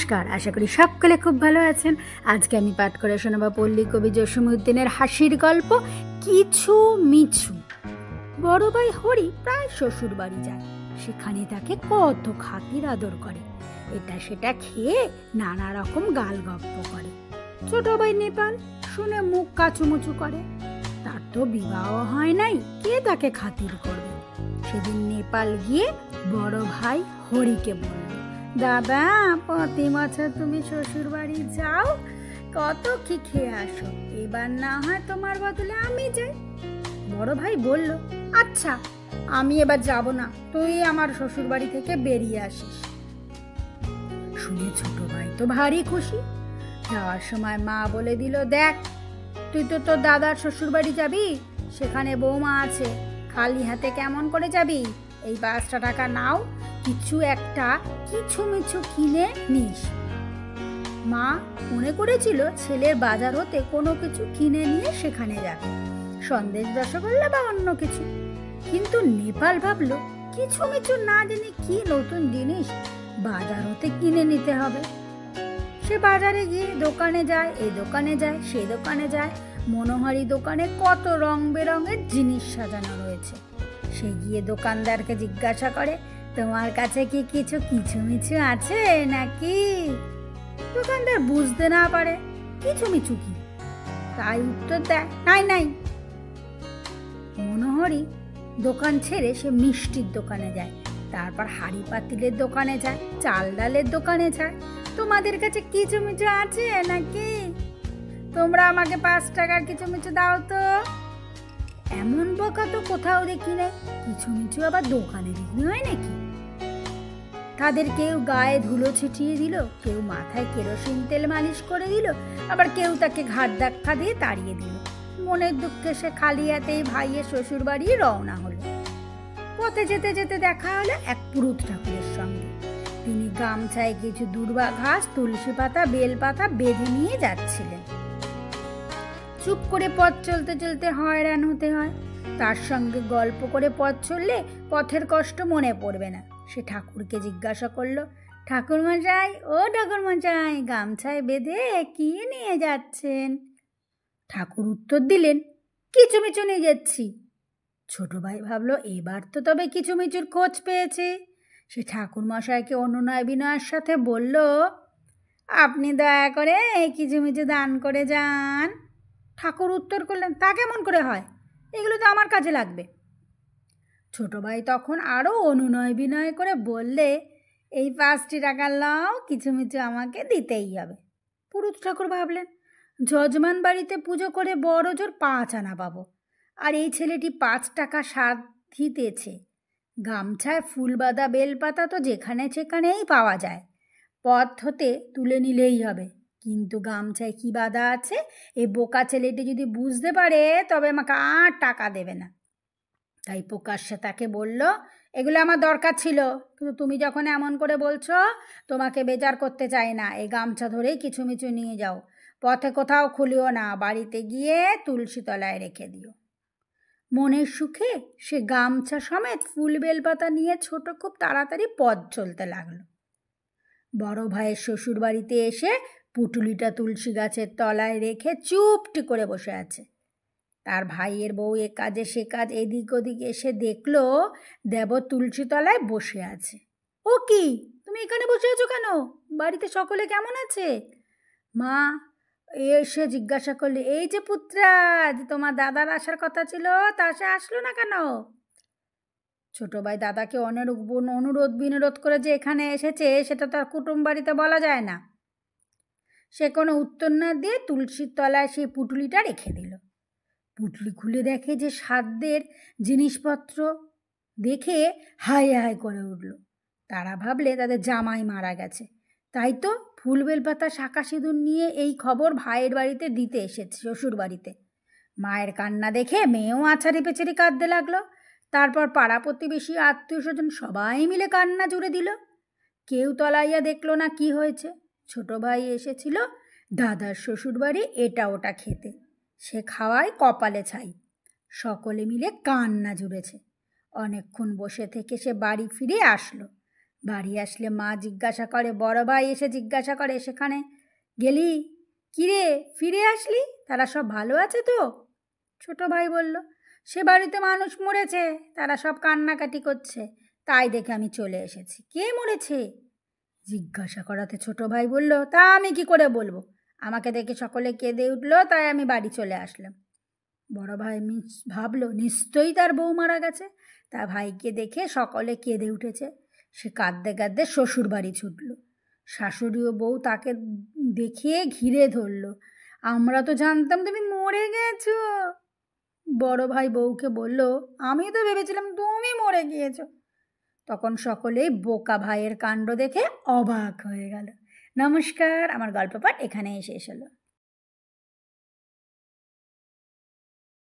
নমস্কার, আশা করি সকলে খুব ভালো আছেন। আজকে আমি পাঠ করে শোনাবো পল্লী কবি জসীমউদ্দিনের হাসির গল্প কিছু মিছু। বড় ভাই হরি প্রায় শ্বশুর বাড়ি যায়। সেখানে তাকে কত খাতির আদর করে, এটা সেটা খেয়ে নানা রকম গাল গপ্প করে। ছোট ভাই নেপাল শুনে মুখ কাচুমুচু করে। তার তো বিবাহ হয় নাই, কে তাকে খাতির করবে? সেদিন নেপাল গিয়ে বড় ভাই হরিকে বলল, দাদা, প্রতি বছর তুমি শ্বশুর বাড়ি যাও, কত কি খেয়ে আসো, এবার না হয় তোমার বদলে আমি যাই। বড় ভাই বলল, আচ্ছা, আমি এবার যাব না, তুই আমার শ্বশুর বাড়ি থেকে বেরিয়ে আসিস। শুনে ছোট ভাই তো ভারী খুশি। যাওয়ার সময় মা বলে দিল, দেখ, তুই তো তোর দাদার শ্বশুর বাড়ি যাবি, সেখানে বৌমা আছে, খালি হাতে কেমন করে যাবি? এই 5টা টাকা নাও, কিছু একটা কিছু মিছু কিনে নিস। মা মনে করেছিল ছেলের বাজার হতে কোনো কিছু কিনে নিয়ে সেখানে যাবে, সন্দেশ, রসগোল্লা বা অন্য কিছু। কিন্তু নেপাল ভাবলো, কিছু মিছু না জেনে কি নতুন জিনিস বাজার হতে কিনে নিতে হবে। সে বাজারে গিয়ে দোকানে যায়, এই দোকানে যায়, সে দোকানে যায়। মনোহারি দোকানে কত রং বেরঙের জিনিস সাজানো রয়েছে। সে গিয়ে দোকানদারকে জিজ্ঞাসা করে, তোমার কাছে কি কিছু কিছু মিছু আছে নাকি? দোকানদার বুঝতে না পারে কিছু মিছু কি, তাই উত্তর দেয়, নাই নাই। মনোহরি দোকান ছেড়ে সে মিষ্টির দোকানে যায়, তারপর হাঁড়ি পাতিলের দোকানে যায়, চাল ডালের দোকানে যায়। তোমাদের কাছে কিছু মিছু আছে নাকি? তোমরা আমাকে 5 টাকার কিছু মিছু দাও তো। এমন বকা তো কোথাও দেখি নাই। কিছু মিছু আবার দোকানে বিক্রি হয় নাকি? তাদের কেউ গায়ে ধুলো ছিটিয়ে দিল, কেউ মাথায় কেরোসিন তেল মালিশ করে দিল, আবার কেউ তাকে ঘাট ধাক্কা দিয়ে তাড়িয়ে দিল। মনের দুঃখে সে খালি হাতেই ভাইয়ের শ্বশুর বাড়ি রওনা হলো। পথে যেতে যেতে দেখা হলো এক পুরুত ঠাকুরের সঙ্গে। তিনি গামছায় কিছু দূর্বা ঘাস, তুলসী পাতা, বেল পাতা বেঁধে নিয়ে যাচ্ছিলেন। চুপ করে পথ চলতে চলতে হয়রান হতে হয়। তার সঙ্গে গল্প করে পথ চললে পথের কষ্ট মনে পড়বে না। সে ঠাকুরকে জিজ্ঞাসা করলো, ঠাকুরমশাই, ও ঠাকুরমশাই, গামছায় বেঁধে কি নিয়ে যাচ্ছেন? ঠাকুর উত্তর দিলেন, কিছু মিছু নিয়ে যাচ্ছি। ছোট ভাই ভাবলো, এবার তো তবে কিছু মিছুর খোঁজ পেয়েছে। সে ঠাকুরমশাইকে অনুনয় বিনয়ের সাথে বলল, আপনি দয়া করে কিছু মিছু দান করে যান। ঠাকুর উত্তর করলেন, তা কেমন করে হয়? এগুলো তো আমার কাজে লাগবে। ছোট ভাই তখন আরও অনুনয় বিনয় করে বললে, এই 5টি টাকা লাও, কিছু মিছু আমাকে দিতেই হবে। পুরুত ঠাকুর ভাবলেন, যজমান বাড়িতে পুজো করে বড় জোর 5 আনা পাবো, আর এই ছেলেটি 5 টাকা সাধ দিতেছে। গামছায় ফুল বাঁধা বেলপাতা তো যেখানে সেখানেই পাওয়া যায়, পথ হতে তুলে নিলেই হবে। কিন্তু গামছায় কি বাঁধা আছে এই বোকা ছেলেটি যদি বুঝতে পারে, তবে আমাকে আর টাকা দেবে না। তাই প্রকাশ্যে তাকে বলল, এগুলো আমার দরকার ছিল, কিন্তু তুমি যখন এমন করে বলছো, তোমাকে বেজার করতে চাই না। এই গামছা ধরেই কিছু মিছু নিয়ে যাও, পথে কোথাও খুলিও না, বাড়িতে গিয়ে তুলসী তলায় রেখে দিও। মনের সুখে সে গামছা সমেত ফুল বেলপাতা নিয়ে ছোট খুব তাড়াতাড়ি পথ চলতে লাগলো। বড় ভাইয়ের শ্বশুর বাড়িতে এসে পুটুলিটা তুলসী গাছের তলায় রেখে চুপটি করে বসে আছে। তার ভাইয়ের বউ এ কাজে সে কাজ এদিক ওদিক এসে দেখলো দেব তুলসী তলায় বসে আছে। ও কি, তুমি এখানে বসে আছো কেন? বাড়িতে সকলে কেমন আছে? মা এসে জিজ্ঞাসা করলে, এই যে পুত্রাজ, তোমার দাদার আসার কথা ছিল, তা সে আসলো না কেন? ছোট ভাই দাদাকে অনুরোধ বিনোরোধ করে যে এখানে এসেছে, সেটা তার কুটুম বাড়িতে বলা যায় না। সে কোনো উত্তর না দিয়ে তুলসীর তলায় সেই পুটুলিটা রেখে দিল। পুটলি খুলে দেখে যে সাধ্যের জিনিসপত্র, দেখে হাই হাই করে উঠল। তারা ভাবলে তাদের জামাই মারা গেছে, তাই তো ফুল বেলপাতা, শাঁখা সিঁদুর নিয়ে এই খবর ভাইয়ের বাড়িতে দিতে এসেছে, শ্বশুর বাড়িতে। মায়ের কান্না দেখে মেয়েও আছাড়ি পেছাড়ি কাঁদতে লাগলো। তারপর পাড়া প্রতিবেশী, আত্মীয় স্বজন সবাই মিলে কান্না জুড়ে দিল। কেউ তলাইয়া দেখলো না কি হয়েছে। ছোট ভাই এসেছিল দাদার শ্বশুর বাড়ি এটা ওটা খেতে, সে খাওয়ায় কপালে ছাই। সকলে মিলে কান্না জুড়েছে। অনেকক্ষণ বসে থেকে সে বাড়ি ফিরে আসলো। বাড়ি আসলে মা জিজ্ঞাসা করে, বড় ভাই এসে জিজ্ঞাসা করে, সেখানে গেলি কিরে, ফিরে আসলি, তারা সব ভালো আছে তো? ছোট ভাই বলল, সে বাড়িতে মানুষ মরেছে, তারা সব কান্নাকাটি করছে, তাই দেখে আমি চলে এসেছি। কে মরেছে জিজ্ঞাসা করাতে ছোট ভাই বলল, তা আমি কি করে বলবো, আমাকে দেখে সকলে কেঁদে উঠলো, তাই আমি বাড়ি চলে আসলাম। বড় ভাই ভাবলো নিশ্চয়ই তার বউ মারা গেছে। তার ভাইকে দেখে সকলে কেঁদে উঠেছে। সে কাঁদতে কাঁদতে শ্বশুর বাড়ি ছুটল। শাশুড়ি ও বউ তাকে দেখিয়ে ঘিরে ধরল। আমরা তো জানতাম তুমি মরে গেছো। বড় ভাই বউকে বলল, আমি তো ভেবেছিলাম তুমি মরে গিয়েছো। তখন সকলেই বোকা ভাইয়ের কাণ্ড দেখে অবাক হয়ে গেল। নমস্কার, আমার গল্প পাঠ এখানেই শেষ হলো।